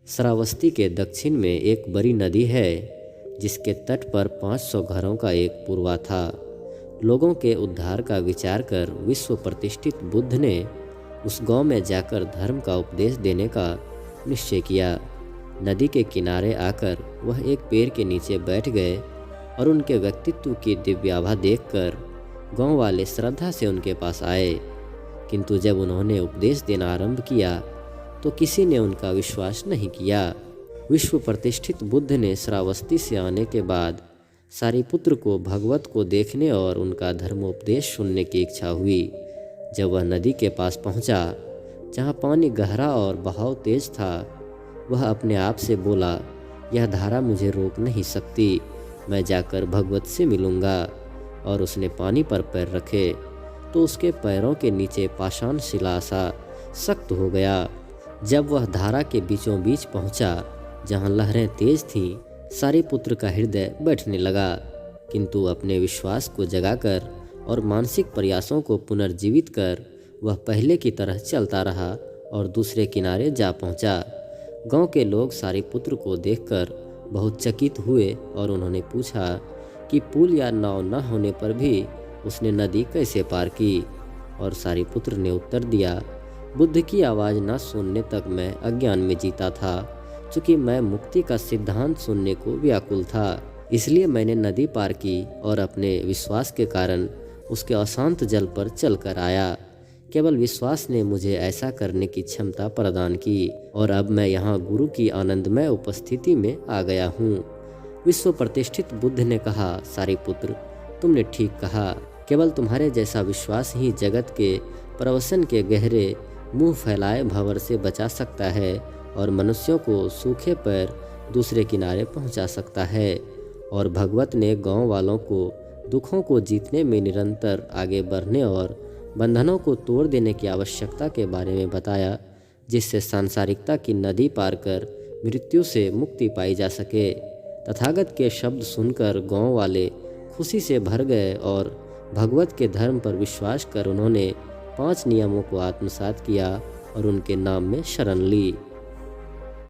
श्रावस्ती के दक्षिण में एक बड़ी नदी है जिसके तट पर 500 घरों का एक पुरवा था। लोगों के उद्धार का विचार कर विश्व प्रतिष्ठित बुद्ध ने उस गांव में जाकर धर्म का उपदेश देने का निश्चय किया। नदी के किनारे आकर वह एक पेड़ के नीचे बैठ गए और उनके व्यक्तित्व की दिव्याभा देखकर गांव वाले श्रद्धा से उनके पास आए। किंतु जब उन्होंने उपदेश देना आरंभ किया तो किसी ने उनका विश्वास नहीं किया। विश्व प्रतिष्ठित बुद्ध ने श्रावस्ती से आने के बाद सारिपुत्र को भगवत को देखने और उनका धर्मोपदेश सुनने की इच्छा हुई। जब वह नदी के पास पहुंचा, जहां पानी गहरा और बहाव तेज था, वह अपने आप से बोला, यह धारा मुझे रोक नहीं सकती, मैं जाकर भगवत से मिलूंगा। और उसने पानी पर पैर रखे तो उसके पैरों के नीचे पाषाण शिला सा सख्त हो गया। जब वह धारा के बीचों बीच पहुंचा, जहां लहरें तेज थीं, सारिपुत्र का हृदय बैठने लगा। किंतु अपने विश्वास को जगाकर और मानसिक प्रयासों को पुनर्जीवित कर वह पहले की तरह चलता रहा और दूसरे किनारे जा पहुंचा। गांव के लोग सारिपुत्र को देखकर बहुत चकित हुए और उन्होंने पूछा कि पुल या नाव न होने पर भी उसने नदी कैसे पार की। और सारिपुत्र ने उत्तर दिया, बुद्ध की आवाज़ न सुनने तक मैं अज्ञान में जीता था। चूँकि मैं मुक्ति का सिद्धांत सुनने को व्याकुल था, इसलिए मैंने नदी पार की और अपने विश्वास के कारण उसके अशांत जल पर चलकर आया। केवल विश्वास ने मुझे ऐसा करने की क्षमता प्रदान की और अब मैं यहाँ गुरु की आनंदमय उपस्थिति में आ गया हूँ। विश्व प्रतिष्ठित बुद्ध ने कहा, सारिपुत्र, तुमने ठीक कहा। केवल तुम्हारे जैसा विश्वास ही जगत के प्रवसन के गहरे मुंह फैलाए भंवर से बचा सकता है और मनुष्यों को सूखे पैर दूसरे किनारे पहुंचा सकता है। और भगवत ने गांव वालों को दुखों को जीतने में निरंतर आगे बढ़ने और बंधनों को तोड़ देने की आवश्यकता के बारे में बताया, जिससे सांसारिकता की नदी पार कर मृत्यु से मुक्ति पाई जा सके। तथागत के शब्द सुनकर गांव वाले खुशी से भर गए और भगवत के धर्म पर विश्वास कर उन्होंने 5 नियमों को आत्मसात किया और उनके नाम में शरण ली।